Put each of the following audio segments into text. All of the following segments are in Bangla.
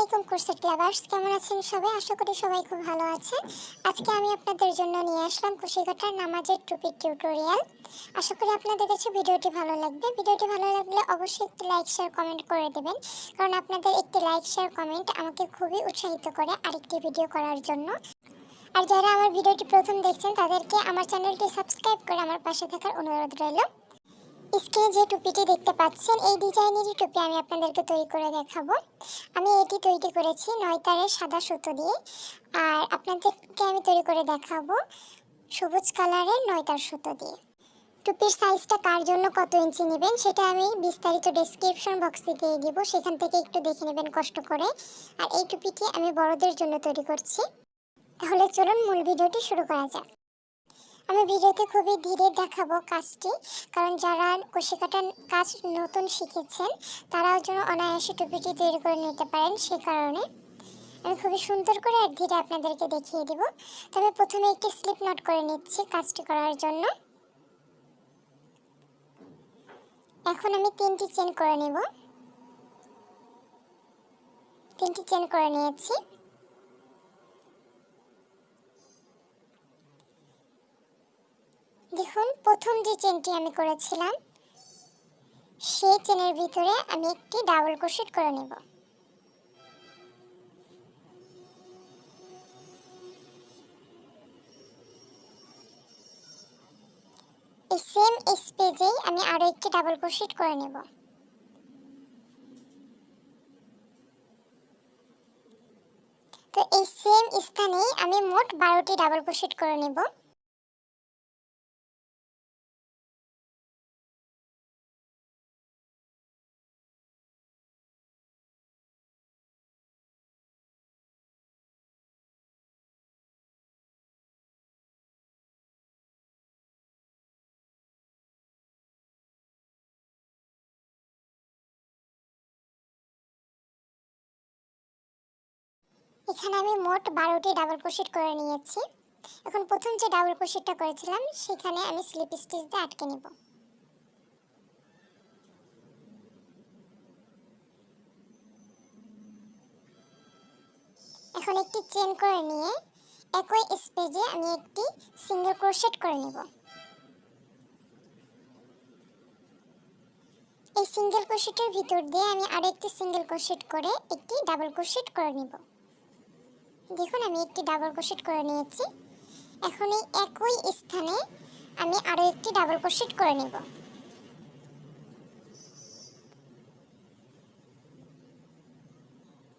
আলাইকুম কোর্সেট লাভার্স, কেমন আছেন সবাই? আশা করি সবাই খুব ভালো আছেন। আজকে আমি আপনাদের জন্য নিয়ে আসলাম কুশিকাটার নামাজের টুপির টিউটোরিয়াল। আশা করি আপনাদের কাছে ভিডিওটি ভালো লাগবে। ভিডিওটি ভালো লাগলে অবশ্যই একটি লাইক শেয়ার কমেন্ট করে দেবেন, কারণ আপনাদের একটি লাইক শেয়ার কমেন্ট আমাকে খুবই উৎসাহিত করে আরেকটি ভিডিও করার জন্য। আর যারা আমার ভিডিওটি প্রথম দেখছেন তাদেরকে আমার চ্যানেলটি সাবস্ক্রাইব করে আমার পাশে থাকার অনুরোধ রইল। স্ক্রিনে যে টুপিটি দেখতে পাচ্ছেন, এই ডিজাইনেরই টুপি আমি আপনাদেরকে তৈরি করে দেখাবো। আমি এটি তৈরি করেছি 9 তারের সাদা সুতো দিয়ে, আর আপনাদেরকে আমি তৈরি করে দেখাবো সবুজ কালারের 9 তার সুতো দিয়ে। টুপির সাইজটা কার জন্য কত ইঞ্চি নেবেন সেটা আমি বিস্তারিত ডেসক্রিপশন বক্সে দিয়ে দিব, সেখান থেকে একটু দেখে নেবেন কষ্ট করে। আর এই টুপিটি আমি বড়দের জন্য তৈরি করছি। তাহলে চলুন মূল ভিডিওটি শুরু করা যাক। আমি ভিডিওতে খুবই ধীরে দেখাবো কাজটি, কারণ যারা কুশি কাটার কাজ নতুন শিখেছেন তারাও যেন অনায়াসে টুপিটি তৈরি করে নিতে পারেন, সে কারণে আমি খুবই সুন্দর করে আর ধীরে আপনাদেরকে দেখিয়ে দিব। তবে প্রথমে একটি স্লিপ নোট করে নিচ্ছি কাজটি করার জন্য। এখন আমি 3টি চেন করে নেব। 3টি চেন করে নিয়েছি। দেখুন, প্রথম যে চেনটি আমি করেছিলাম সেই চেনের ভিতরে আমি একটি ডাবল ক্রোশেট করে নেব। এই সেম স্পেসেই আমি আরো একটি ডাবল ক্রোশেট করে নেব। তো এই সেম স্থানেই আমি মোট 12টি ডাবল ক্রোশেট করে নেব। এখানে আমি মোট 12টি ডাবল ক্রোশেট করে নিয়েছি। এখন প্রথম যে ডাবল ক্রোশেটটা করেছিলাম সেখানে আমি স্লিপ স্টিচ দিয়ে আটকে নেব। এখন একটি চেন করে নিয়ে একই স্পেসে আমি একটি সিঙ্গেল ক্রোশেট করে নেব। এই সিঙ্গেল ক্রোশেটের ভিতর দিয়ে আমি আরো একটি সিঙ্গেল ক্রোশেট করে একটি ডাবল ক্রোশেট করে নেব। দেখুন, আমি একটি ডাবল ক্রোশেট করে নিয়েছি। এখন এই একই স্থানে আমি আরো একটি ডাবল ক্রোশেট করে নেব।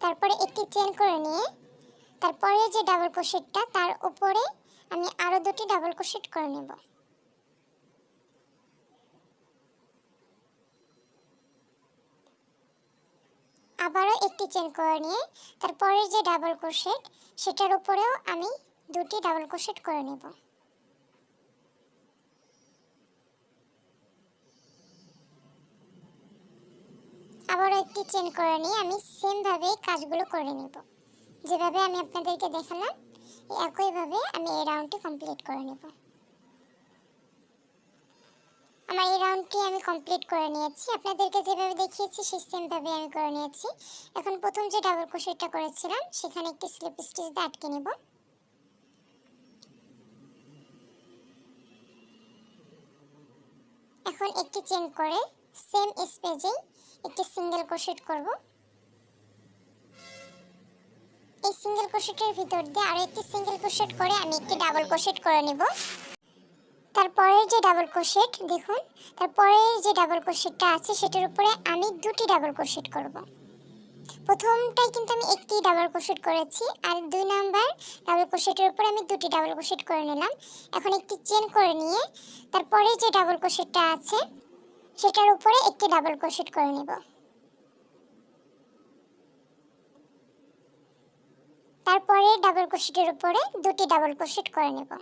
তারপরে একটি চেন করে নিয়ে তারপরে যে ডাবল ক্রোশেটটা তার উপরে আমি আরো দুটি ডাবল ক্রোশেট করে নেব। আবারও একটি চেন করে নিয়ে তারপরে যে ডাবল ক্রোশেট সেটার উপরেও আমি দুটি ডাবল ক্রোশেট করে নেব। আবারও একটি চেন করে নিয়ে আমি সেম ভাবে কাজগুলো করে নেব। যেভাবে আমি আপনাদেরকে দেখালাম একইভাবে আমি এই রাউন্ডটি কমপ্লিট করে নেব। আমার এই রাউন্ডটি আমি কমপ্লিট করে নিয়েছি। আপনাদেরকে যেভাবে দেখিয়েছি সেই সেমভাবে আমি করে নিয়েছি। এখন প্রথম যে ডাবল ক্রোশেটটা করেছিলাম সেখানে একটি স্লিপ স্টিচ দিয়ে আটকে নেব। এখন একটি চেন করে সেম স্পেসেই একটি সিঙ্গেল ক্রোশেট করব। এই সিঙ্গেল ক্রোশেটের ভিতর দিয়ে আরো একটি সিঙ্গেল ক্রোশেট করে আমি একটি ডাবল ক্রোশেট করে নেব। তারপরের যে ডাবল ক্রোশেট, দেখুন তারপরের যে ডাবল ক্রোশেটটা আছে সেটার উপরে আমি দুটি ডাবল ক্রোশেট করব। প্রথমটাই কিন্তু আমি একটি ডাবল ক্রোশেট করেছি, আর 2 নাম্বার ডাবল ক্রোশেটের উপরে আমি দুটি ডাবল ক্রোশেট করে নিলাম। এখন একটি চেন করে নিয়ে তারপরে যে ডাবল ক্রোশেটটা আছে সেটার উপরে একটি ডাবল ক্রোশেট করে নেব। তারপরে ডাবল ক্রোশেটের উপরে দুটি ডাবল ক্রোশেট করে নেব।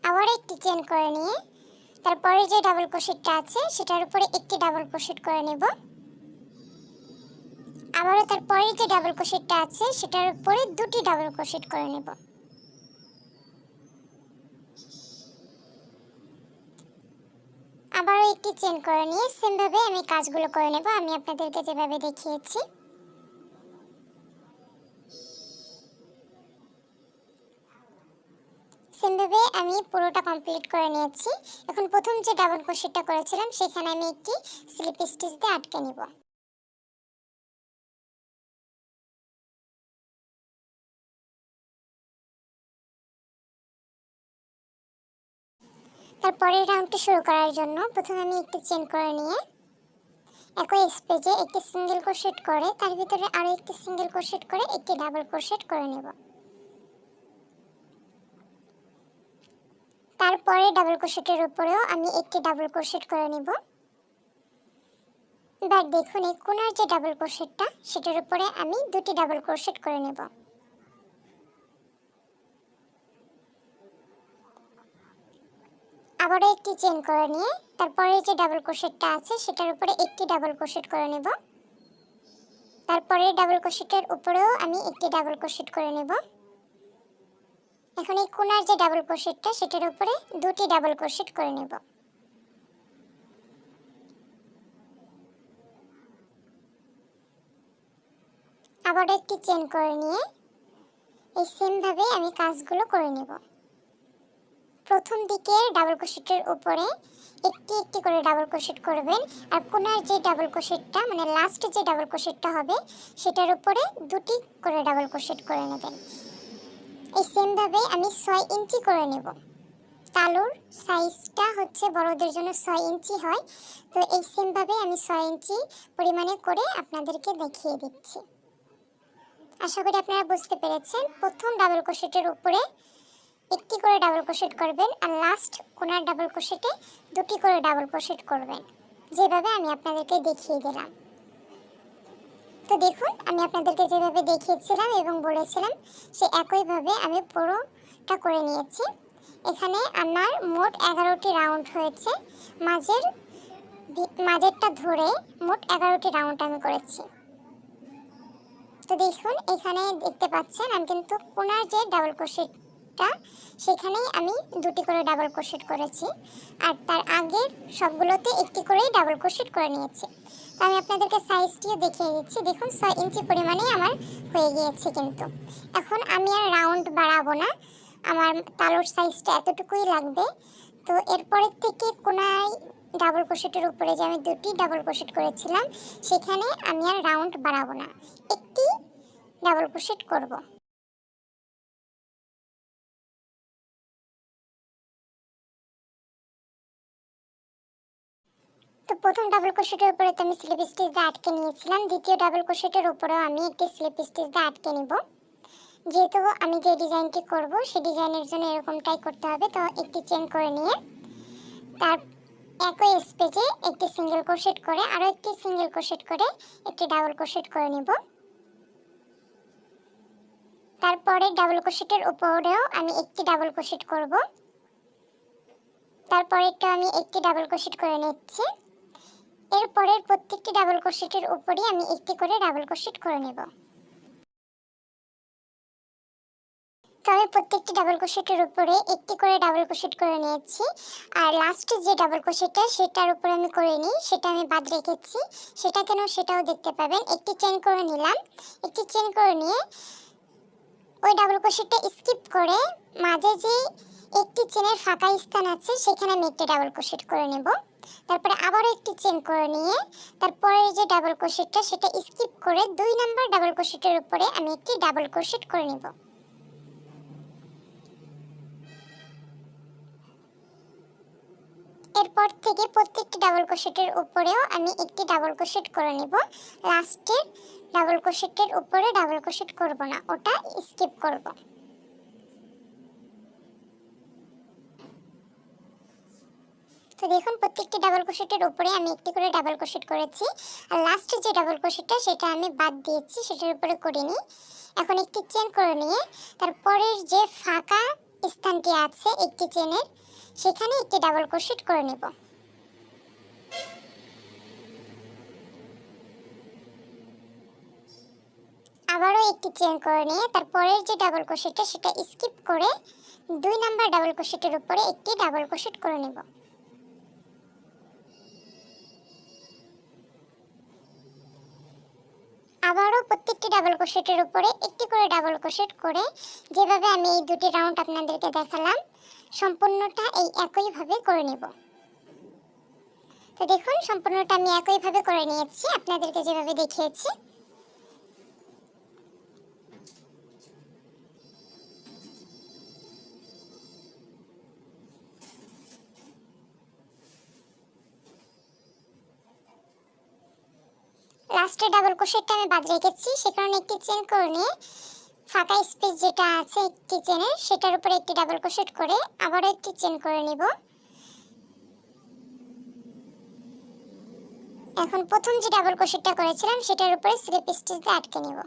আবার একটি চেন করে নিয়ে তারপরে যে ডাবল ক্রোশেটটা আছে সেটার উপরে একটি ডাবল ক্রোশেট করে নেব। আবারও তারপরে যে ডাবল ক্রোশেটটা আছে সেটার উপরে দুটি ডাবল ক্রোশেট করে নেব। আবারও একটি চেন করে নিয়ে সেম ভাবে আমি কাজগুলো করে নেব আমি আপনাদেরকে যেভাবে দেখিয়েছি। সেম ভাবে আমি পুরোটা কমপ্লিট করে নিয়েছি। এখন প্রথম যে ডাবল ক্রোশেটটা করেছিলাম সেখানে আমি একটি স্লিপ স্টিচ দিয়ে আটকে নিব। তারপরের রাউন্ডটি শুরু করার জন্য প্রথমে আমি একটি চেন করে নিয়ে একই স্পেসে একটি সিঙ্গেল ক্রোশেট করে তার ভিতরে আরো একটি সিঙ্গেল ক্রোশেট করে একটি ডাবল ক্রোশেট করে নেব। তারপরে ডাবল ক্রোশেটের উপরেও আমি একটি ডাবল ক্রোশেট করে নেব। এবার দেখুন এই কোণার যে ডাবল ক্রোশেটটা সেটার উপরে আমি দুটি ডাবল ক্রোশেট করে নেব। আবারও একটি চেন করে নিয়ে তারপরে যে ডাবল ক্রোশেটটা আছে সেটার উপরে একটি ডাবল ক্রোশেট করে নেব। তারপরে ডাবল ক্রোশেটের উপরেও আমি একটি ডাবল ক্রোশেট করে নেব। এখন এই কোণার যে ডাবল ক্রোশেটটা সেটার উপরে দুটি ডাবল ক্রোশেট করে নেব। আবারও একটি চেন করে নিয়ে এই সেম ভাবে আমি কাজগুলো করে নেব। প্রথম দিকে ডাবল ক্রোশেটের উপরে একটি একটি করে ডাবল ক্রোশেট করবেন আর কোণার যে ডাবল ক্রোশেটটা মানে লাস্ট যে ডাবল ক্রোশেটটা হবে সেটার উপরে দুটি করে ডাবল ক্রোশেট করে নেবেন। এই সেম ভাবে আমি 6 ইঞ্চি করে নেব। তালুর সাইজটা হচ্ছে বড়দের জন্য 6 ইঞ্চি হয়, তো এই সেম ভাবে আমি 6 ইঞ্চি পরিমাণে করে আপনাদেরকে দেখিয়ে দিচ্ছি। আশা করি আপনারা বুঝতে পেরেছেন। প্রথম ডাবল ক্রোশেটের উপরে একটি করে ডাবল ক্রোশেট করবেন আর লাস্ট কোণার ডাবল ক্রোশেটে দুটি করে ডাবল ক্রোশেট করবেন, যেভাবে আমি আপনাদেরকে দেখিয়ে দিলাম। তো দেখুন আমি আপনাদেরকে যেভাবে দেখিয়েছিলাম এবং বলেছিলাম সে একইভাবে আমি পুরোটা করে নিয়েছি। এখানে আমার মোট 11টি রাউন্ড হয়েছে। মাঝেরটা ধরে মোট 11টি রাউন্ড আমি করেছি। তো দেখুন এখানে দেখতে পাচ্ছেন আমি কিন্তু কোণার যে ডাবল ক্রোশেটটা সেখানেই আমি দুটি করে ডাবল ক্রোশেট করেছি আর তার আগের সবগুলোতে একটি করেই ডাবল ক্রোশেট করে নিয়েছি। তো আমি আপনাদেরকে সাইজটিও দেখিয়ে দিচ্ছি। দেখুন 6 ইঞ্চি পরিমাণেই আমার হয়ে গিয়েছে। কিন্তু এখন আমি আর রাউন্ড বাড়াবো না, আমার তালুর সাইজটা এতটুকুই লাগবে। তো এরপরের থেকে কোণায় ডাবল ক্রোশেটের উপরে যে আমি দুটি ডাবল ক্রোশেট করেছিলাম সেখানে আমি আর রাউন্ড বাড়াবো না, একটি ডাবল ক্রোশেট করব। তো প্রথম ডাবল ক্রোশেটের উপরে তো আমি স্লিপ স্টিচ দিয়ে আটকে নিয়েছিলাম, দ্বিতীয় ডাবল ক্রোশেটের উপরেও আমি একটি স্লিপ স্টিচ দিয়ে আটকে নিব। যেহেতু আমি যে ডিজাইনটি করব সেই ডিজাইনের জন্য এরকমটাই করতে হবে। তো একটি চেন করে নিয়ে তার একই স্পেসে একটি সিঙ্গেল ক্রোশেট করে আরো একটি সিঙ্গেল ক্রোশেট করে একটি ডাবল ক্রোশেট করে নিব। তারপরে ডাবল ক্রোশেটের উপরেও আমি একটি ডাবল ক্রোশেট করব। তারপরেরটা আমি একটি ডাবল ক্রোশেট করে নিচ্ছি। এরপরের প্রত্যেকটি ডাবল ক্রোশেটের উপরে আমি একটি করে ডাবল ক্রোশেট করে নেব। তো আমি প্রত্যেকটি ডাবল ক্রোশেটের উপরে একটি করে ডাবল ক্রোশেট করে নিয়েছি আর লাস্টে যে ডাবল ক্রোশেটটা সেটার উপরে আমি করে নিই সেটা আমি বাদ রেখেছি, সেটা কেন সেটাও দেখতে পাবেন। একটি চেন করে নিলাম, একটি চেন করে নিয়ে ওই ডাবল ক্রোশেটটা স্কিপ করে মাঝে যে একটি চেনের ফাঁকা স্থান আছে সেখানে আমি একটি ডাবল ক্রোশেট করে নেব। তারপরে আবারও একটি চেন করে নিয়ে তারপরে যে ডাবল ক্রোশেটটা সেটা স্কিপ করে 2 নাম্বার ডাবল ক্রোশেটের উপরে আমি একটি ডাবল ক্রোশেট করে নেব। এরপর থেকে প্রত্যেকটি ডাবল ক্রোশেটের উপরেও আমি একটি ডাবল ক্রোশেট করে নেব। লাস্টের ডাবল ক্রোশেটের উপরে ডাবল ক্রোশেট করব না, ওটা স্কিপ করব। তো দেখুন প্রত্যেকটি ডাবল ক্রোশেটের উপরে আমি একটি করে ডাবল ক্রোশেট করেছি আর লাস্টে যে ডাবল ক্রোশেটটা সেটা আমি বাদ দিয়েছি, সেটার উপরে করিনি। এখন একটি চেন করে নিয়ে তারপরের যে ফাঁকা স্থানটি আছে একটি চেনের সেখানে একটি ডাবল ক্রোশেট করে নেব। আবারও একটি চেন করে নিয়ে তারপরের যে ডাবল ক্রোশেটটা সেটা স্কিপ করে 2 নাম্বার ডাবল ক্রোশেটের উপরে একটি ডাবল ক্রোশেট করে নেব। আবারও প্রত্যেকটি ডাবল ক্রোশেটের উপরে একটি করে ডাবল ক্রোশেট করে যেভাবে আমি এই দুটি রাউন্ড আপনাদেরকে দেখালাম সম্পূর্ণটা এই একইভাবে করে নেব। তো দেখুন সম্পূর্ণটা আমি একইভাবে করে নিয়েছি আপনাদেরকে যেভাবে দেখিয়েছি। লাস্টে ডাবল ক্রোশেটটা আমি বাদ রেখেছি, সে কারণে একটি চেন করে নিয়ে ফাঁকা স্পেস যেটা আছে একটি চেনের সেটার উপরে একটি ডাবল ক্রোশেট করে আবারও একটি চেন করে নিব। এখন প্রথম যে ডাবল ক্রোশেটটা করেছিলাম সেটার উপরে স্লিপ স্টিচ দিয়ে আটকে নিব।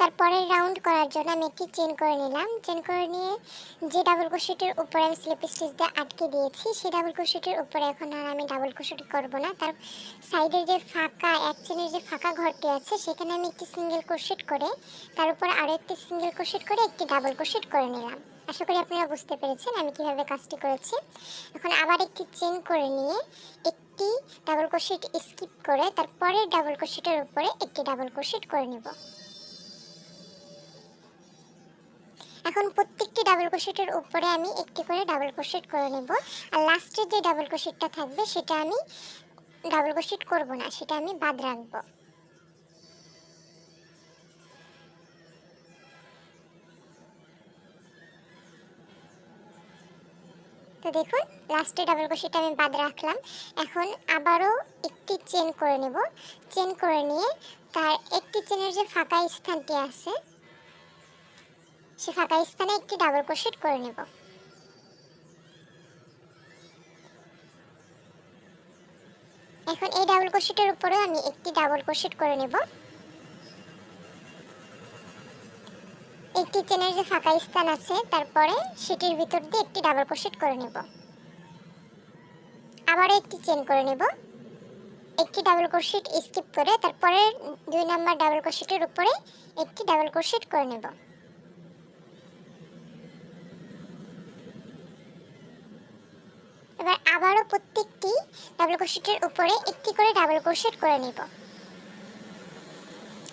তারপরের রাউন্ড করার জন্য আমি একটি চেন করে নিলাম। চেন করে নিয়ে যে ডাবল ক্রোশেটের উপরে আমি স্লিপ স্টিচ দিয়ে আটকে দিয়েছি সেই ডাবল ক্রোশেটের উপরে এখন আর আমি ডাবল ক্রোশেট করব না, তার সাইডের যে ফাঁকা এক চেনের যে ফাঁকা ঘরটি আছে সেখানে আমি একটি সিঙ্গেল ক্রোশেট করে তার উপরে আরও একটি সিঙ্গেল ক্রোশেট করে একটি ডাবল ক্রোশেট করে নিলাম। আশা করি আপনারা বুঝতে পেরেছেন আমি কিভাবে কাজটি করেছি। এখন আবার একটি চেন করে নিয়ে একটি ডাবল ক্রোশেট স্কিপ করে তারপরের ডাবল ক্রোশেটের উপরে একটি ডাবল ক্রোশেট করে নেব। এখন প্রত্যেকটি ডাবল ক্রোশেটের উপরে আমি একটি করে ডাবল ক্রোশেট করে নেব। আর লাস্টের যে ডাবল ক্রোশেটটা থাকবে সেটা আমি ডাবল ক্রোশেট করব না, সেটা আমি বাদ রাখব। তো দেখুন লাস্টে ডাবল ক্রোশেটটা আমি বাদ রাখলাম। এখন আবারও একটি চেন করে নেব। চেন করে নিয়ে তার একটি চেনের যে ফাঁকা স্থানটি আছে সে ফাঁকা স্থানে একটি ডাবল ক্রোশেট করে নেব। এখন এই ডাবল ক্রোশেটের উপরেও আমি একটি ডাবল ক্রোশেট করে নেব। একটি চেনের যে ফাঁকা স্থান আছে তারপরে সেটির ভিতর দিয়ে একটি ডাবল ক্রোশেট করে নেব। আবারও একটি চেন করে নেব, একটি ডাবল ক্রোশেট স্কিপ করে তারপরে 2 নাম্বার ডাবল ক্রোশেটের উপরে একটি ডাবল ক্রোশেট করে নেব। এবার আবারও প্রত্যেকটি ডাবল ক্রোশেটের উপরে একটি করে ডাবল ক্রোশেট করে নেব।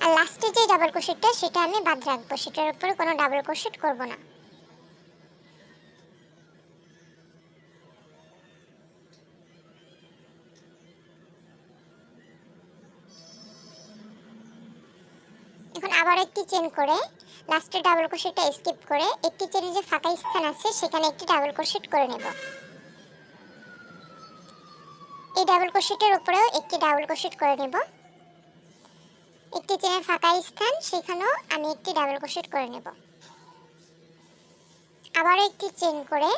আর লাস্টে যে ডাবল ক্রোশেটটা সেটা আমি বাদ রাখবো, সেটার উপরে কোনো ডাবল ক্রোশেট করব না। এখন আবার একটি চেন করে লাস্টে ডাবল ক্রোশেটটা স্কিপ করে একটি চেনের যে ফাঁকা স্থান আছে সেখানে একটি ডাবল ক্রোশেট করে নেব। এই ডাবল ক্রোশেটের উপরেও একটি ডাবল ক্রোশেট করে নেব। একটি চেনের ফাঁকা স্থান সেখানেও আমি একটি ডাবল ক্রোশেট করে নেব। আবারও একটি চেন করে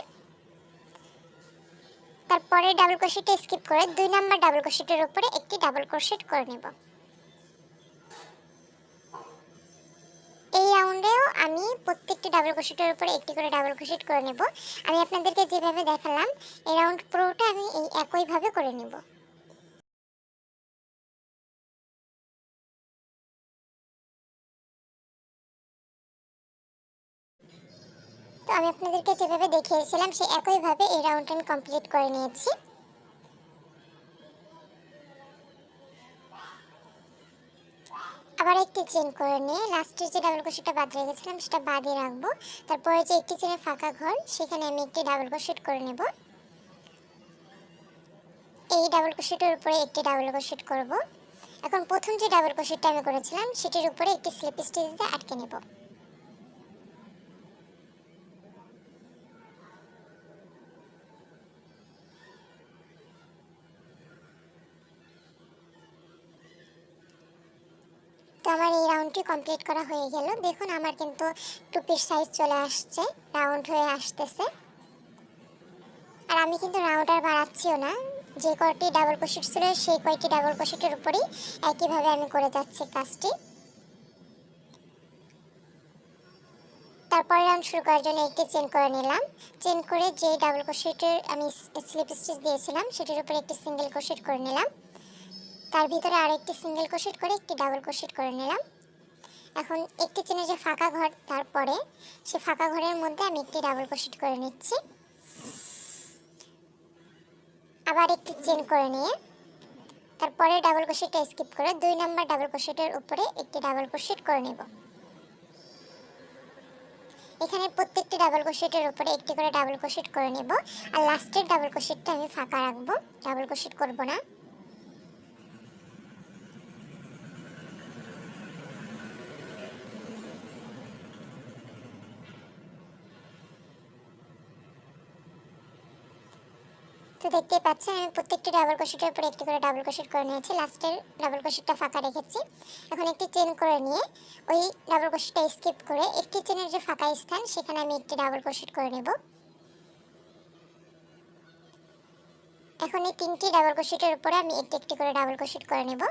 তারপরে ডাবল ক্রোশেটটা স্কিপ করে 2 নাম্বার ডাবল ক্রোশেটের উপরে একটি ডাবল ক্রোশেট করে নেব। এই রাউন্ডেও আমি প্রত্যেকটি ডাবল ক্রোশেটের উপরে একটি করে ডাবল ক্রোশেট করে নেব। আমি আপনাদেরকে যেভাবে দেখালাম এই রাউন্ড পুরোটা আমি এই একইভাবে করে নেব। তো আমি আপনাদেরকে যেভাবে দেখিয়েছিলাম সেই একইভাবে এই রাউন্ডটা আমি কমপ্লিট করে নিয়েছি। আবার একটি চেন করে নিয়ে লাস্টের যে ডাবল ক্রোশেটটা বাদ রেখেছিলাম সেটা বাদই রাখবো। তারপরে যে একটি চেনের ফাঁকা ঘর সেখানে আমি একটি ডাবল ক্রোশেট করে নেব। এই ডাবল ক্রোশেটের উপরে একটি ডাবল ক্রোশেট করব। এখন প্রথম যে ডাবল ক্রোশেটটা আমি করেছিলাম সেটির উপরে একটি স্লিপ স্টিচ দিয়ে আটকে নেব। তো আমার এই রাউন্ডটি কমপ্লিট করা হয়ে গেল। দেখুন আমার কিন্তু টুপির সাইজ চলে আসছে, রাউন্ড হয়ে আসতেছে। আর আমি কিন্তু রাউন্ড আর বাড়াচ্ছিও না, যে কয়টি ডাবল ক্রোশেট ছিল সেই কয়টি ডাবল ক্রোশেটের উপরেই একইভাবে আমি করে যাচ্ছি কাজটি। তারপরে রাউন্ড শুরু করার জন্য একটি চেন করে নিলাম। চেন করে যে ডাবল ক্রোশেটের আমি স্লিপ স্টিচ দিয়েছিলাম সেটির উপরে একটি সিঙ্গেল ক্রোশেট করে নিলাম। তার ভিতরে আরেকটি সিঙ্গেল ক্রোশেট করে একটি ডাবল ক্রোশেট করে নিলাম। এখন একটি চেনের যে ফাঁকা ঘর, তারপরে সে ফাঁকা ঘরের মধ্যে আমি একটি ডাবল ক্রোশেট করে নিচ্ছি। আবার একটি চেন করে নিয়ে তারপরে ডাবল ক্রোশেটটা স্কিপ করে 2 নাম্বার ডাবল ক্রোশেটের উপরে একটি ডাবল ক্রোশেট করে নেব। এখানে প্রত্যেকটি ডাবল ক্রোশেটের উপরে একটি করে ডাবল ক্রোশেট করে নেব। আর লাস্টের ডাবল ক্রোশেটটা আমি ফাঁকা রাখবো, ডাবল ক্রোশেট করব না। তো দেখতেই পাচ্ছেন আমি প্রত্যেকটি ডাবল ক্রোশেটের উপরে একটি করে ডাবল ক্রোশেট করে নিয়েছি, লাস্টের ডাবল ক্রোশেটটা ফাঁকা রেখেছি। এখন একটি চেন করে নিয়ে ওই ডাবল ক্রোশেটটা স্কিপ করে একটি চেনের যে ফাঁকা স্থান সেখানে আমি একটি ডাবল ক্রোশেট করে নেব। এখন এই 3টি ডাবল ক্রোশেটের উপরে আমি একটি একটি করে ডাবল ক্রোশেট করে নেব।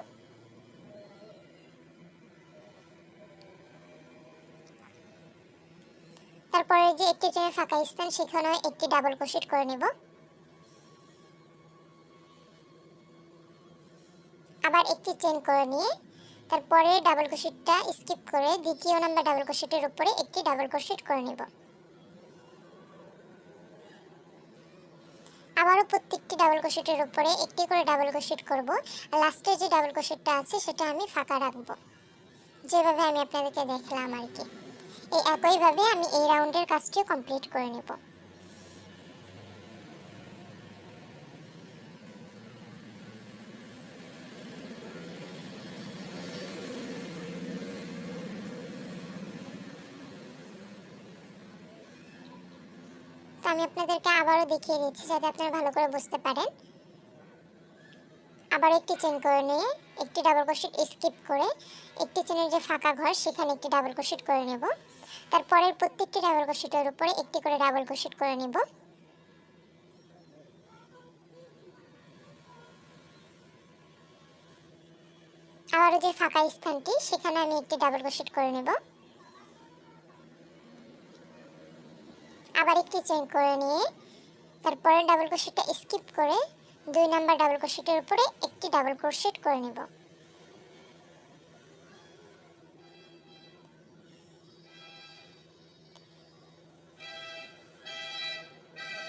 তারপরে যে একটি চেনের ফাঁকা স্থান সেখানেও একটি ডাবল ক্রোশেট করে নেব। আবার একটি চেন করে নিয়ে তারপরে ডাবল ক্রোশেটটা স্কিপ করে দ্বিতীয় নাম্বার ডাবল ক্রোশেটের উপরে একটি ডাবল ক্রোশেট করে নেব। আবারও প্রত্যেকটি ডাবল ক্রোশেটের উপরে একটি করে ডাবল ক্রোশেট করব। আর লাস্টে যে ডাবল ক্রোশেটটা আছে সেটা আমি ফাঁকা রাখবো, যেভাবে আমি আপনাদেরকে দেখলাম আর কি। এই একইভাবে আমি এই রাউন্ডের কাজটিও কমপ্লিট করে নেব। আমি আপনাদেরকে আবারও দেখিয়ে দিচ্ছি যাতে আপনারা ভালো করে বুঝতে পারেন। আবার একটি চেন করে নিয়ে একটি ডাবল ক্রোশেট স্কিপ করে একটি চেনের যে ফাঁকা ঘর সেখানে একটি ডাবল ক্রোশেট করে নেব। তারপরের প্রত্যেকটি ডাবল ক্রোশেটের উপরে একটি করে ডাবল ক্রোশেট করে নেব। আবারও যে ফাঁকা স্থানটি সেখানে আমি একটি ডাবল ক্রোশেট করে নেব। আবার একটি চেন করে নিয়ে তারপরে ডাবল ক্রোশেটটা স্কিপ করে 2 নাম্বার ডাবল ক্রোশেটের উপরে একটি ডাবল ক্রোশেট করে নেব।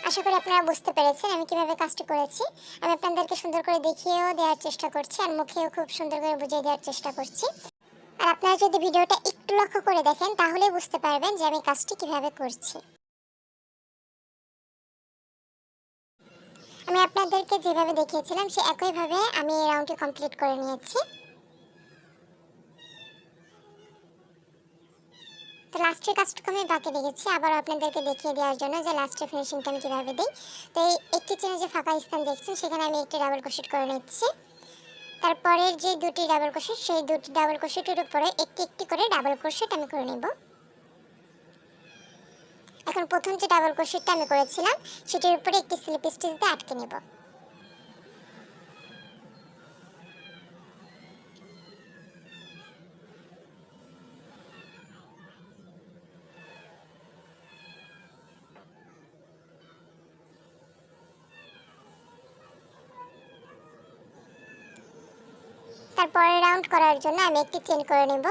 আশা করি আপনারা বুঝতে পেরেছেন আমি কিভাবে কাজটি করেছি। আমি আপনাদেরকে সুন্দর করে দেখিয়েও দেওয়ার চেষ্টা করছি আর মুখেও খুব সুন্দর করে বুঝিয়ে দেওয়ার চেষ্টা করছি। আর আপনারা যদি ভিডিওটা একটু লক্ষ্য করে দেখেন তাহলেই বুঝতে পারবেন যে আমি কাজটি কিভাবে করছি। আমি আপনাদেরকে যেভাবে দেখিয়েছিলাম সে একইভাবে আমি এই রাউন্ডটি কমপ্লিট করে নিয়েছি। তো লাস্টের কাজটুকু আমি বাকি রেখেছি আবার আপনাদেরকে দেখিয়ে দেওয়ার জন্য যে লাস্টের ফিনিশিংটা আমি কীভাবে দিই। তো এই একটি চেনে যে ফাঁকা স্থান দেখছেন সেখানে আমি একটি ডাবল ক্রোশেট করে নিচ্ছি। তারপরের যে 2টি ডাবল ক্রোশেট সেই 2টি ডাবল ক্রোশেটের উপরে একটি একটি করে ডাবল ক্রোশেট আমি করে নেব। এখন প্রথম যে ডাবল ক্রোশেটটা আমি করেছিলাম সেটির উপরে একটি স্লিপ স্টিচ দিয়ে আটকে নেব। তারপরে রাউন্ড করার জন্য আমি একটি চেন করে নেব।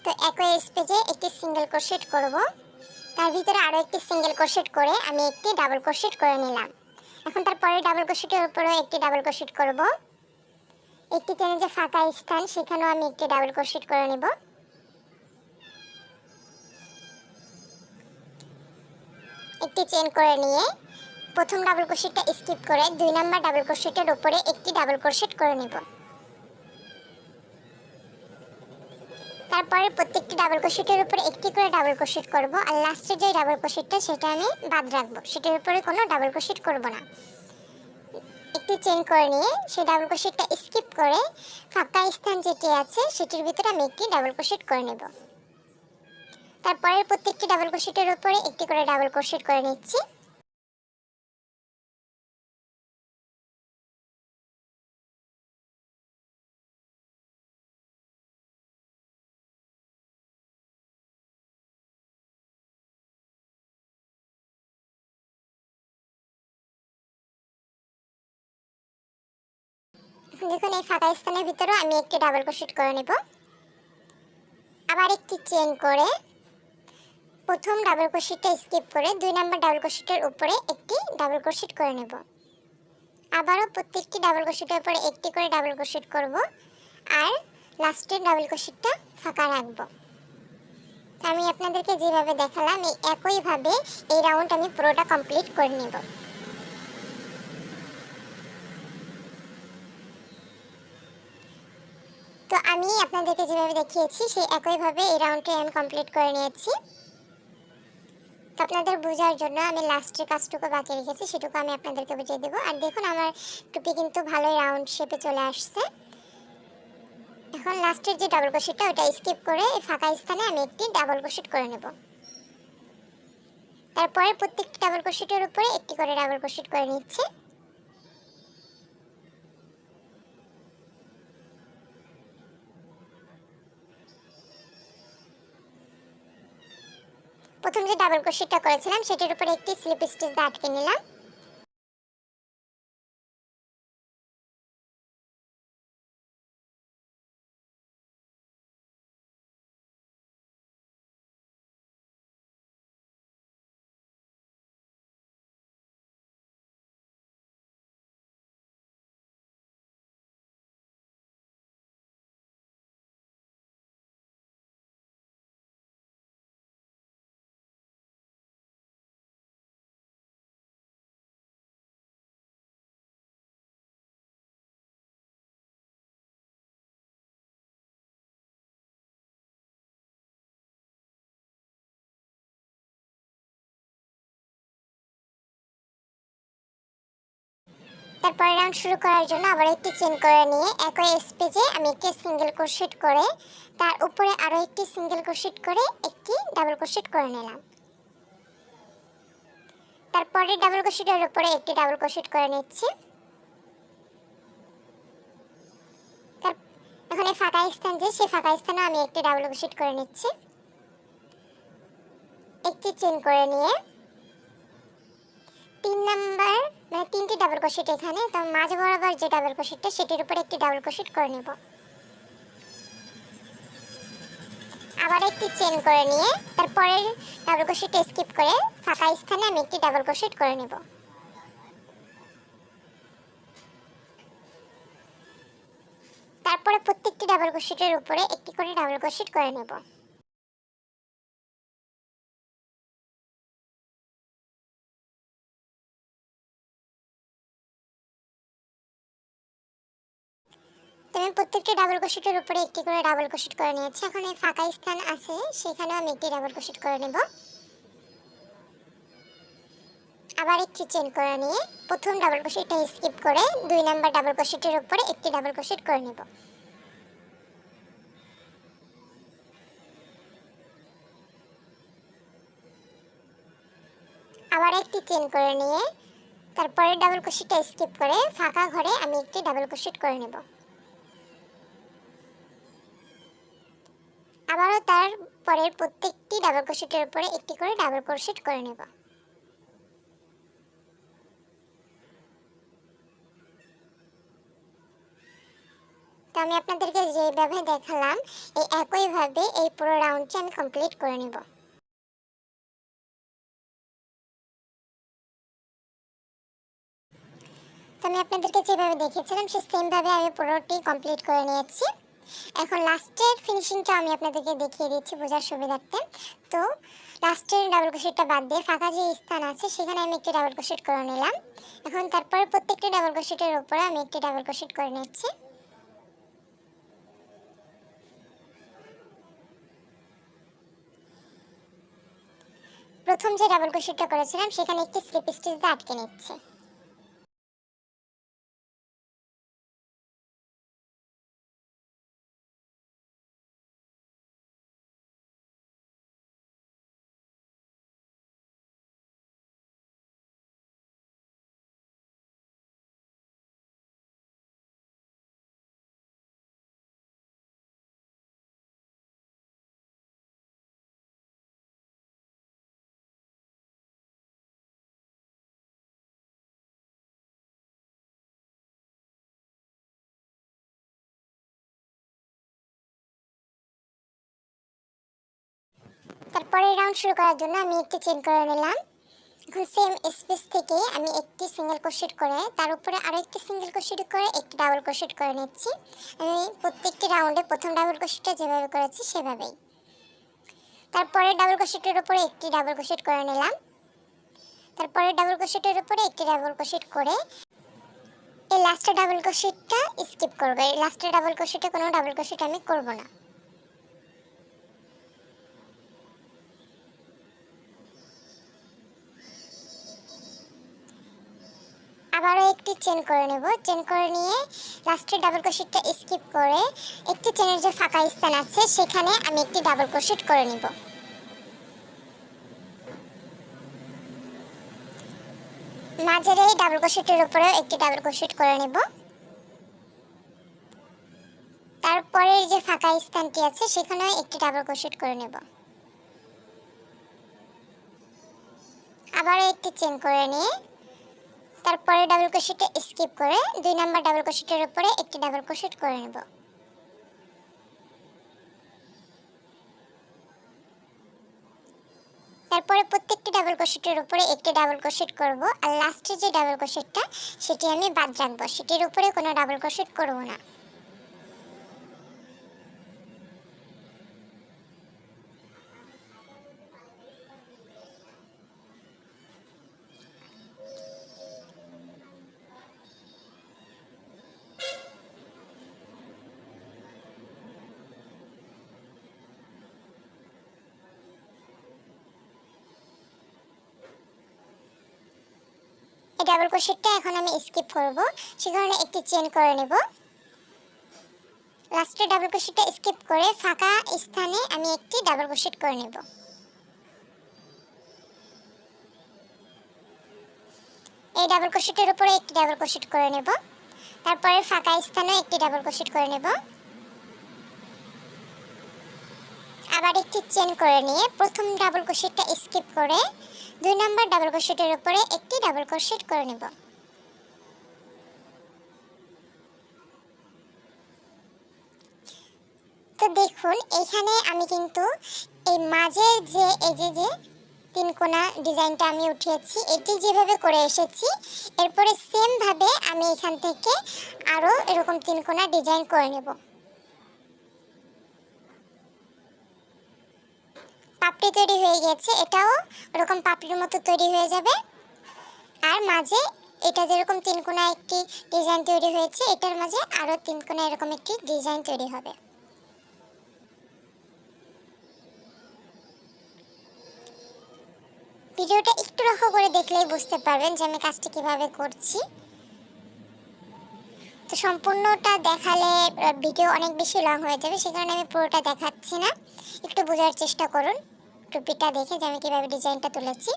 তো একই স্পেসে একটি সিঙ্গেল ক্রোশেট করব, তার ভিতরে আরও একটি সিঙ্গেল ক্রোশেট করে আমি একটি ডাবল ক্রোশেট করে নিলাম। এখন তারপরে ডাবল ক্রোশেটের উপরেও একটি ডাবল ক্রোশেট করব। একটি চেনের যে ফাঁকা স্থান সেখানেও আমি একটি ডাবল ক্রোশেট করে নেব। একটি চেন করে নিয়ে প্রথম ডাবল ক্রোশেটটা স্কিপ করে 2 নাম্বার ডাবল ক্রোশেটের উপরে একটি ডাবল ক্রোশেট করে নেব। তারপরে প্রত্যেকটি ডাবল ক্রোশেটের উপরে একটি করে ডাবল ক্রোশেট করব। আর লাস্টের যে ডাবল ক্রোশেটটা সেটা আমি বাদ রাখবো, সেটার উপরে কোনো ডাবল ক্রোশেট করব না। একটি চেন করে নিয়ে সেই ডাবল ক্রোশেটটা স্কিপ করে ফাঁকা স্থান যেটি আছে সেটির ভিতরে আমি একটি ডাবল ক্রোশেট করে নেব। তারপরে প্রত্যেকটি ডাবল ক্রোশেটের উপরে একটি করে ডাবল ক্রোশেট করে নিচ্ছি। দেখুন এই ফাঁকা স্থানের ভিতরেও আমি একটি ডাবল ক্রোশেট করে নেব। আবার একটি চেইন করে প্রথম ডাবল ক্রোশেটটা স্কিপ করে 2 নাম্বার ডাবল ক্রোশেটের উপরে একটি ডাবল ক্রোশেট করে নেব। আবারও প্রত্যেকটি ডাবল ক্রোশেটের উপরে একটি করে ডাবল ক্রোশেট করব আর লাস্টের ডাবল ক্রোশেটটা ফাঁকা রাখব। আমি আপনাদেরকে যেভাবে দেখালাম এই একইভাবে এই রাউন্ড আমি পুরোটা কমপ্লিট করে নেব। তো আমি আপনাদেরকে যেভাবে দেখিয়েছি সেই একইভাবে এই রাউন্ডটা আমি কমপ্লিট করে নিয়েছি। তো আপনাদের বোঝার জন্য আমি লাস্টের কাজটুকু বাকি রেখেছি সেটুকু আমি আপনাদেরকে বুঝিয়ে দেবো। আর দেখুন আমার টুপি কিন্তু ভালোই রাউন্ড শেপে চলে আসছে। এখন লাস্টের যে ডাবল ক্রোশেটটা ওটা স্কিপ করে এই ফাঁকা স্থানে আমি একটি ডাবল ক্রোশেট করে নেব। তারপরে প্রত্যেকটি ডাবল ক্রোশেটের উপরে একটি করে ডাবল ক্রোশেট করে নিচ্ছি। প্রথম যে ডাবল ক্রোশেটটা করেছিলাম সেটার উপরে একটি স্লিপ স্টিচ দিয়ে আটকে নিলাম। তারপরে রাউন্ড শুরু করার জন্য আবার একটি চেইন করে নিয়ে একই স্পেসে আমি একটি সিঙ্গেল ক্রোশেট করে তার উপরে আরও একটি সিঙ্গেল ক্রোশেট করে একটি ডাবল ক্রোশেট করে নিলাম। তারপরে ডাবল ক্রোশেটের উপরে একটি ডাবল ক্রোশেট করে নিচ্ছি। এখন এই ফাঁকা স্থান যে সেই ফাঁকা স্থানে আমি একটি ডাবল ক্রোশেট করে নিচ্ছি। একটি চেইন করে নিয়ে 3 নাম্বার মানে 3টি ডাবল ক্রোশেট এখানে তো মাঝ বরাবর যে ডাবল ক্রোশেটটা সেটির উপরে একটি ডাবল ক্রোশেট করে নেব। আবার একটি চেইন করে নিয়ে তারপরে ডাবল ক্রোশেট স্কিপ করে ফাঁকা স্থানে আমি একটি ডাবল ক্রোশেট করে নেব। তারপরে প্রত্যেকটি ডাবল ক্রোশেটের উপরে একটি করে ডাবল ক্রোশেট করে নেব। তো আমি প্রত্যেকটি ডাবল ক্রোশেটের উপরে একটি করে ডাবল ক্রোশেট করে নিয়েছি। এখন এই ফাঁকা স্থান আছে সেখানেও আমি একটি ডাবল ক্রোশেট করে নেব। আবার একটি চেইন করে নিয়ে প্রথম ডাবল ক্রোশেটটা স্কিপ করে 2 নাম্বার ডাবল ক্রোশেটের উপরে একটি ডাবল ক্রোশেট করে নেব। আবার একটি চেইন করে নিয়ে তারপরে ডাবল ক্রোশেটটা স্কিপ করে ফাঁকা ঘরে আমি একটি ডাবল ক্রোশেট করে নেব। আবারও তার পরের প্রত্যেকটি ডাবল ক্রোশেটের উপরে একটি করে ডাবল ক্রোশেট করে নেব। তো আমি আপনাদেরকে যেভাবে দেখালাম এই একইভাবে এই পুরো রাউন্ডটি আমি কমপ্লিট করে নেব। তো আমি আপনাদেরকে যেভাবে দেখিয়েছিলাম সেই সেমভাবে আমি পুরোটি কমপ্লিট করে নিয়েছি। এখন লাস্টের ফিনিশিংটা আমি আপনাদেরকে দেখিয়ে দিচ্ছি বোঝার সুবিধার্থে। তো লাস্টের ডাবল ক্রোশেটটা বাদ দিয়ে ফাঁকা যে স্থান আছে সেখানে আমি একটি ডাবল ক্রোশেট করে নিলাম। এখন তারপরে প্রত্যেকটি ডাবল ক্রোশেটের উপরে আমি একটি ডাবল ক্রোশেট করে নিচ্ছি। প্রথম যে ডাবল ক্রোশেটটা করেছিলাম সেখানে একটি স্লিপ স্টিচ দিয়ে আটকে নিচ্ছি। পরের রাউন্ড শুরু করার জন্য আমি একটি চেন করে নিলাম। এখন সেম স্পেস থেকে আমি একটি সিঙ্গেল ক্রোশেট করে তার উপরে আরো একটি সিঙ্গেল ক্রোশেট করে একটি ডাবল ক্রোশেট করে নিচ্ছি। আমি প্রত্যেকটি রাউন্ডে প্রথম ডাবল ক্রোশেটটা যেভাবে করেছি সেভাবেই। তারপরে ডাবল ক্রোশেটের উপরে একটি ডাবল ক্রোশেট করে নিলাম। তারপরে ডাবল ক্রোশেটের উপরে একটি ডাবল ক্রোশেট করে এই লাস্টের ডাবল ক্রোশেটটা স্কিপ করব। এই লাস্টের ডাবল ক্রোশেটে কোনো ডাবল ক্রোশেট আমি করব না। আবারও একটি চেন করে নেব। চেন করে নিয়ে লাস্টের ডাবল ক্রোশেটটা স্কিপ করে একটি চেনের যে ফাঁকা স্থান আছে সেখানে আমি একটি ডাবল ক্রোশেট করে নিব। মাঝের এই ডাবল ক্রোশেটের উপরে একটি ডাবল ক্রোশেট করে নেব। তারপরে যে ফাঁকা স্থানটি আছে সেখানে একটি ডাবল ক্রোশেট করে নেব। আবারও একটি চেন করে নিয়ে তারপরে ডাবল ক্রোশেটে স্কিপ করে 2 নাম্বার ডাবল ক্রোশেটের উপরে একটি ডাবল ক্রোশেট করে নেব। তারপরে প্রত্যেকটি ডাবল ক্রোশেটের উপরে একটি ডাবল ক্রোশেট করব আর লাস্টে যে ডাবল ক্রোশেটটা সেটি আমি বাদ রাখবো, সেটির উপরে কোনো ডাবল ক্রোশেট করব না। এই ডাবল ক্রোশেটটা এখন আমি স্কিপ করব, সে কারণে একটি চেন করে নেব। লাস্টে ডাবল ক্রোশেটটা স্কিপ করে ফাঁকা স্থানে আমি একটি ডাবল ক্রোশেট করে নেব। এই ডাবল ক্রোশেটের উপরে একটি ডাবল ক্রোশেট করে নেব। তারপরে ফাঁকা স্থানে একটি ডাবল ক্রোশেট করে নেব। আবার একটি চেন করে নিয়ে প্রথম ডাবল ক্রোশেটটা স্কিপ করে 2 নাম্বার ডাবল ক্রোশেটের উপরে একটি ডাবল ক্রোশেট করে নেব। তো দেখুন এখানে আমি কিন্তু এই মাঝের যে এই যে 3 কোণা ডিজাইনটা আমি উঠিয়েছি এটি যেভাবে করে এসেছি এরপরে সেম ভাবে আমি এখান থেকে আরো এরকম 3 কোণা ডিজাইন করে নেব। পাপড়ি তৈরি হয়ে গেছে, এটাও এরকম পাপড়ির মতো তৈরি হয়ে যাবে। আর মাঝে এটা যেরকম 3 কোণা একটি ডিজাইন তৈরি হয়েছে এটার মাঝে আরো 3 কোণা এরকম একটি ডিজাইন তৈরি হবে। ভিডিওটা একটু লক্ষ্য করে দেখলেই বুঝতে পারবেন যে আমি কাজটি কিভাবে করছি। তো সম্পূর্ণটা দেখালে ভিডিও অনেক বেশি লং হয়ে যাবে, সে কারণে আমি পুরোটা দেখাচ্ছি না। একটু বোঝার চেষ্টা করুন টুপিটা দেখে যে আমি কিভাবে ডিজাইনটা তুলেছি।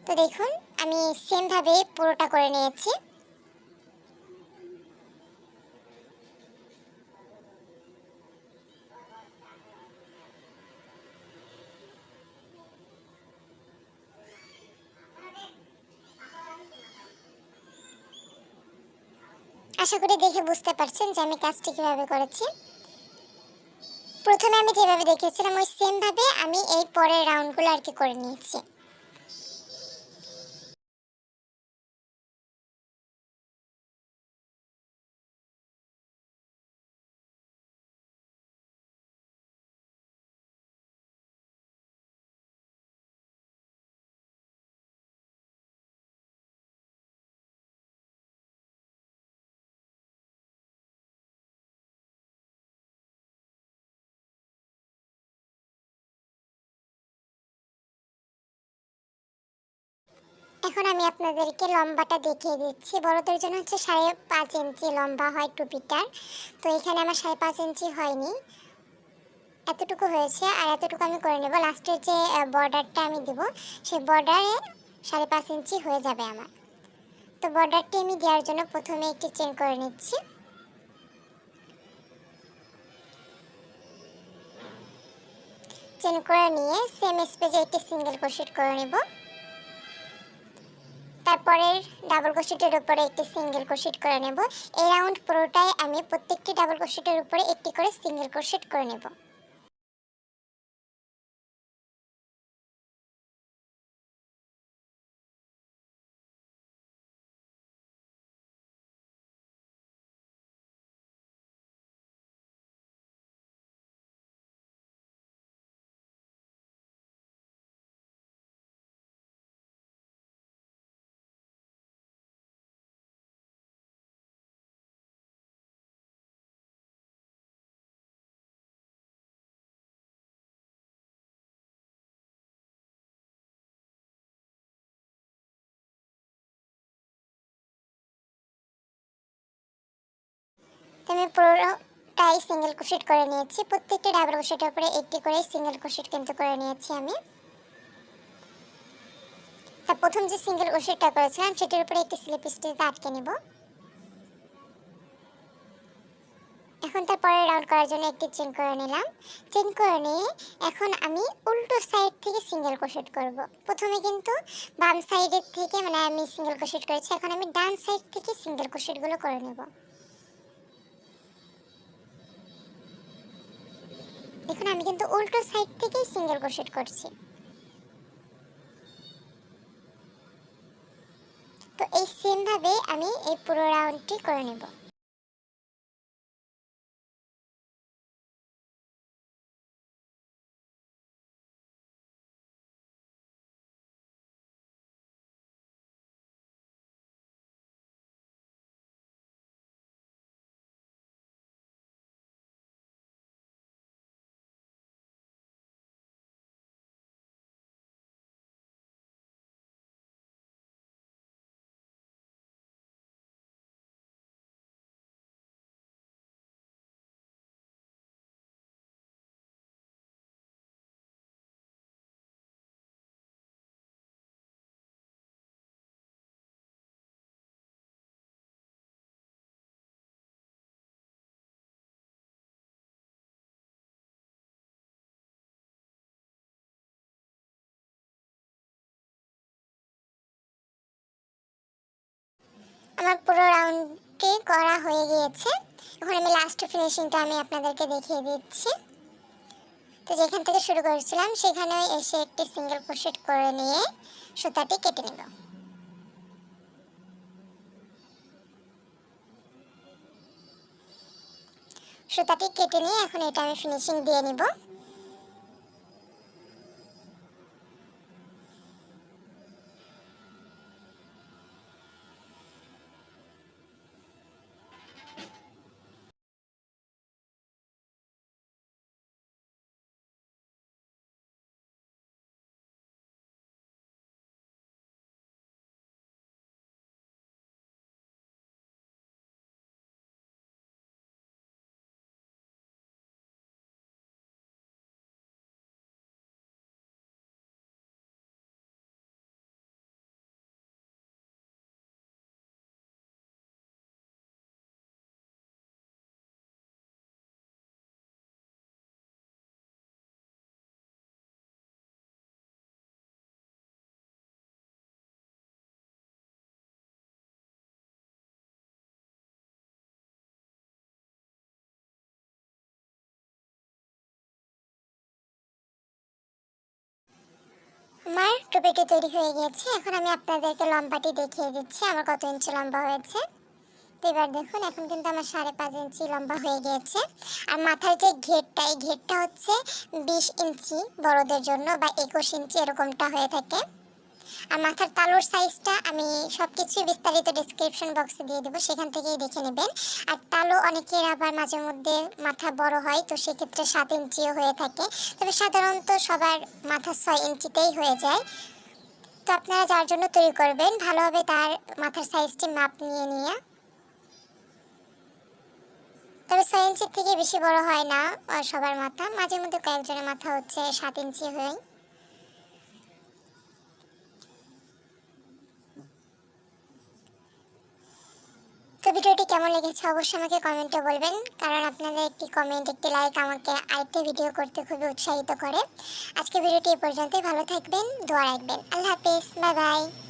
তো দেখুন আমি সেম ভাবে পুরোটা করে নিয়েছি। আশা করি দেখে বুঝতে পারছেন যে আমি কাজটি কিভাবে করেছি। প্রথমে আমি যেভাবে দেখিয়েছিলাম ওই সেম ভাবে আমি এই পরের রাউন্ডগুলো আর কি করে নিয়েছি। এখন আমি আপনাদেরকে লম্বাটা দেখিয়ে দিচ্ছি। বড়দের জন্য হচ্ছে 5.5 ইঞ্চি লম্বা হয় টুপিটার। তো এখানে আমার 5.5 ইঞ্চি হয়নি, এতটুকু হয়েছে। আর এতটুকু আমি করে নেব। লাস্টের যে বর্ডারটা আমি দেব সেই বর্ডারে 5.5 ইঞ্চি হয়ে যাবে আমার। তো বর্ডারটি আমি দেওয়ার জন্য প্রথমে একটি চেন করে নিচ্ছি। চেন করে নিয়ে সেম স্পেসে একটি সিঙ্গেল ক্রোশেট করে নেব। তারপরে ডাবল ক্রোশেটের উপরে একটি সিঙ্গেল ক্রোশেট করে নেব। এই রাউন্ড পুরোটাই আমি প্রত্যেকটি ডাবল ক্রোশেটের উপরে একটি করে সিঙ্গেল ক্রোশেট করে নেব। তো আমি পুরোটাই সিঙ্গেল ক্রোশেট করে নিয়েছি। প্রত্যেকটা ডাবল ক্রোশেটের উপরে একটি করে সিঙ্গেল ক্রোশেট কিন্তু করে নিয়েছি আমি। তা প্রথম যে সিঙ্গেল ক্রোশেটটা করেছিলাম সেটার উপরে একটি স্লিপ স্টিচ আটকে নিব। এখন তারপরে রাউন্ড করার জন্য একটি চেইন করে নিলাম। চেইন করে নিয়ে এখন আমি উল্টো সাইড থেকে সিঙ্গেল ক্রোশেট করব। প্রথমে কিন্তু বাম সাইডের থেকে মানে আমি সিঙ্গেল ক্রোশেট করেছি, এখন আমি ডান সাইড থেকে সিঙ্গেল ক্রোশেটগুলো করে নেব। দেখুন আমি কিন্তু উল্টো সাইড থেকেই সিঙ্গেল ক্রোশেট করছি। তো এই সেম ভাবে আমি এই পুরো রাউন্ডটি করে নেব। আমার পুরো রাউন্ডটি করা হয়ে গিয়েছে। এখন আমি লাস্ট ফিনিশিংটা আমি আপনাদেরকে দেখিয়ে দিচ্ছি। তো যেখান থেকে শুরু করেছিলাম সেখানে এসে একটি সিঙ্গেল ক্রোশেট করে নিয়ে সুতাটি কেটে নেব। সুতাটি কেটে নিয়ে এখন এটা আমি ফিনিশিং দিয়ে নিব। আমার টুপিটি তৈরি হয়ে গিয়েছে। এখন আমি আপনাদেরকে লম্বাটি দেখিয়ে দিচ্ছি আমার কত ইঞ্চি লম্বা হয়েছে। তো এবার দেখুন এখন কিন্তু আমার 5.5 ইঞ্চি লম্বা হয়ে গিয়েছে। আর মাথার যে ঘেরটা, এই ঘেরটা হচ্ছে 20 ইঞ্চি বড়দের জন্য বা 21 ইঞ্চি এরকমটা হয়ে থাকে। আর মাথার তালুর সাইজটা আমি সব কিছুই বিস্তারিত ডেসক্রিপশন বক্সে দিয়ে দেবো, সেখান থেকেই দেখে নেবেন। আর তালু অনেকের আবার মাঝে মধ্যে মাথা বড় হয়, তো সেক্ষেত্রে 7 ইঞ্চিও হয়ে থাকে, তবে সাধারণত সবার মাথা 6 ইঞ্চিতেই হয়ে যায়। তো আপনারা যার জন্য তৈরি করবেন ভালোভাবে তার মাথার সাইজটি মাপ নিয়ে নিয়ে, তবে 6 ইঞ্চির থেকে বেশি বড় হয় না সবার মাথা, মাঝে মধ্যে কয়েকজনের মাথা হচ্ছে 7 ইঞ্চি হয়। তো ভিডিওটি কেমন লেগেছে অবশ্যই আমাকে কমেন্টে বলবেন, কারণ আপনাদের একটি কমেন্ট একটি লাইক আমাকে আরেকটা ভিডিও করতে খুবই উৎসাহিত করে। আজকে ভিডিওটি এই পর্যন্তই। ভালো থাকবেন, দোয়া রাখবেন। আল্লাহ হাফেজ, বাই বাই।